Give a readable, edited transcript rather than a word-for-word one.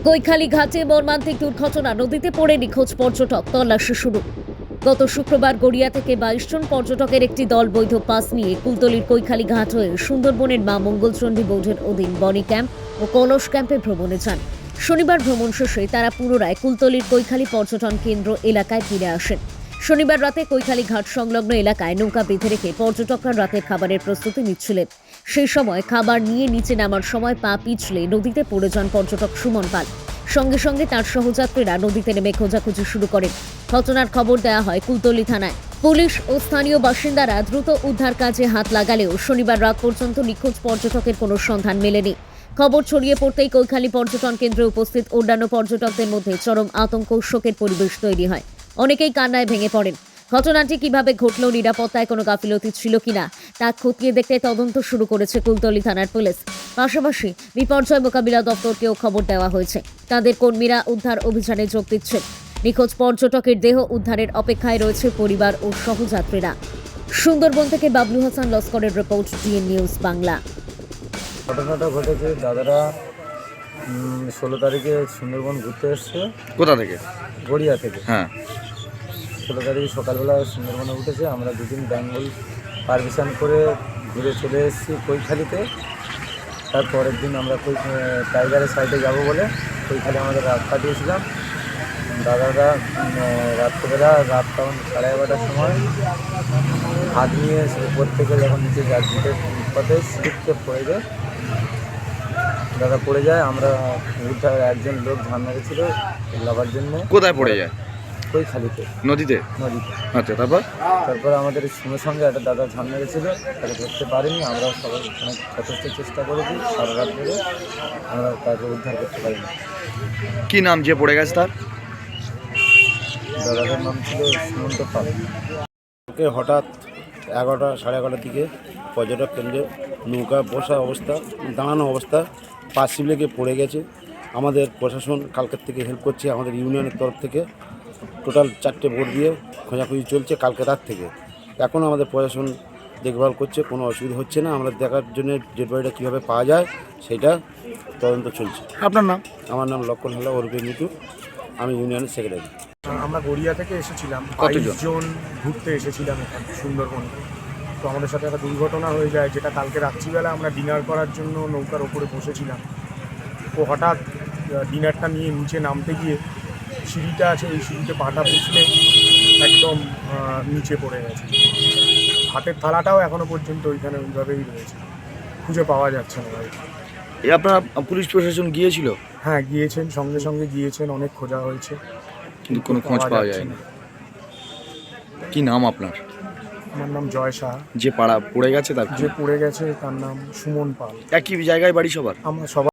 কৈখালী ঘাটে মর্মান্তিক দুর্ঘটনা, নদীতে পড়ে নিখোঁজ পর্যটক, তল্লাশি শুরু। গত শুক্রবার গড়িয়া থেকে 22 জন পর্যটকের একটি দল বৈধ পাস নিয়ে কুলতলির কৈখালী ঘাট হয়ে সুন্দরবনের মা মঙ্গলচণ্ডী বোর্ডের অধীন বনি ক্যাম্প ও কলস ক্যাম্পে ভ্রমণে যান। শনিবার ভ্রমণ শেষে তারা পুনরায় কুলতলির কৈখালী পর্যটন কেন্দ্র এলাকায় ফিরে আসেন। শনিবার রাতে কৈখালী ঘাট সংলগ্ন এলাকায় নৌকা বেঁধে রেখে পর্যটকরা রাতের খাবারের প্রস্তুতি নিচ্ছিলেন। সেই সময় খাবার নিয়ে নিচে নামার সময় পা পিছলে নদীতে পড়ে যান পর্যটক সুমন পাল। সঙ্গে সঙ্গে তার সহযাত্রীরা নদীতে নেমে খোঁজাখুঁজি শুরু করেন। ঘটনার খবর দেওয়া হয় কুলতলি থানায়। পুলিশ ও স্থানীয় বাসিন্দারা দ্রুত উদ্ধার কাজে হাত লাগালেও শনিবার রাত পর্যন্ত নিখোঁজ পর্যটকের কোনো সন্ধান মেলেনি। খবর ছড়িয়ে পড়তেই কৈখালী পর্যটন কেন্দ্রে উপস্থিত অন্যান্য পর্যটকদের মধ্যে চরম আতঙ্ক ও শোকের পরিবেশ তৈরি হয়। অনেকেই কান্নায় ভেঙে পড়েন। ঘটনাটি কিভাবে ঘটল, নিরাপত্তায় কোনো গাফিলতি ছিল কিনা তা খতিয়ে দেখতে তদন্ত শুরু করেছে কুলতলি থানার পুলিশ। পাশাপাশি বিপর্যয় মোকাবিলা দপ্তরকেও খবর দেওয়া হয়েছে। তাদের কর্মীরা উদ্ধার অভিযানে যোগ দিচ্ছেন। নিখোঁজ পর্যটকের দেহ উদ্ধারের অপেক্ষায় রয়েছে পরিবার ও সহযাত্রীরা। সুন্দরবন থেকে বাবলু হাসান লস্করের রিপোর্ট, ডিএন নিউজ বাংলা। ঘটনাটা ঘটেছে দাদারা 16 তারিখে সুন্দরবন ঘুরতে এসছে। কোথা থেকে? গড়িয়া থেকে। হ্যাঁ। 16 তারিখে সকালবেলা সুন্দরবনে উঠেছে। আমরা দুদিন বেঙ্গল পারমিশন করে ঘুরে চলে এসেছি কৈখালীতে। তারপরের দিন আমরা টাইগারের সাইডে যাব বলে কৈখালী আমাদের রাত কাটিয়েছিলাম। দাদারা রাত্রেবেলা তখন 11:30টার সময় হাত নিয়ে উপর থেকে যখন নিচে যাচ্ছিতে পথে স্লিপকে পড়ে যায়। দাদা পড়ে যায়। আমরা উদ্ধার একজন লোক ঝান মেরেছিল লাভার জন্য। কোথায় পড়ে যায়? কৈখালীতে, নদীতে। আচ্ছা, তারপর আমাদের সঙ্গে সঙ্গে একটা দাদা ঝান মেরেছিল, তাকে ধরতে পারিনি। আমরা সবাই অনেক যথেষ্ট চেষ্টা করেছি, সারা রাত ধরে আমরা তাকে উদ্ধার করতে পারিনি। কি নাম যে পড়ে গেছে তার? দাদাদের নাম ছিল সুমন্ত পাল। ওকে হঠাৎ 11টা সাড়ে 11টার দিকে পর্যটক কেন্দ্রে নৌকা বসা অবস্থা, দাঁড়ানো অবস্থা, পা শিবলে গিয়ে পড়ে গেছে। আমাদের প্রশাসন কালকের থেকে হেল্প করছে। আমাদের ইউনিয়নের তরফ থেকে টোটাল 4টে বোট দিয়ে খোঁজাখুঁজি চলছে কালকে রাত থেকে। এখন আমাদের প্রশাসন দেখভাল করছে, কোনো অসুবিধা হচ্ছে না। আমরা দেখার জন্য ডেড বডিটা কীভাবে পাওয়া যায় সেটা তদন্ত চলছে। আপনার নাম? আমার নাম লক্ষণ হালদার, ওরফে মিটু। আমি ইউনিয়নের সেক্রেটারি। আমরা গড়িয়া থেকে এসেছিলাম, কতজন? 22 জন ঘুরতে এসেছিলাম এখানে সুন্দরবনে। তো আমাদের সাথে একটা দুর্ঘটনা হয়ে যায়, যেটা কালকে রাত্রিবেলা আমরা ডিনার করার জন্য নৌকার ওপরে বসেছিলাম। তো হঠাৎ ডিনারটা নিয়ে নিচে নামতে গিয়ে সিঁড়িটা আছে, ওই সিঁড়িতে পাটা পিছলে একদম নিচে পড়ে গেছে। হাতের থালাটাও এখনও পর্যন্ত ওইখানে ওইভাবেই রয়েছে, খুঁজে পাওয়া যাচ্ছে না ভাই। আপনার পুলিশ প্রশাসন গিয়েছিল? হ্যাঁ, গিয়েছেন, সঙ্গে সঙ্গে গিয়েছেন, অনেক খোঁজা হয়েছে, কিন্তু কোনো খোঁজ পাওয়া যায়নি। কি নাম আপনার? আমার নাম জয় শাহ। যে পাড়া পড়ে গেছে তার? যে পড়ে গেছে তার নাম সুমন পাল। একই জায়গায় বাড়ি সবার? আমরা সবাই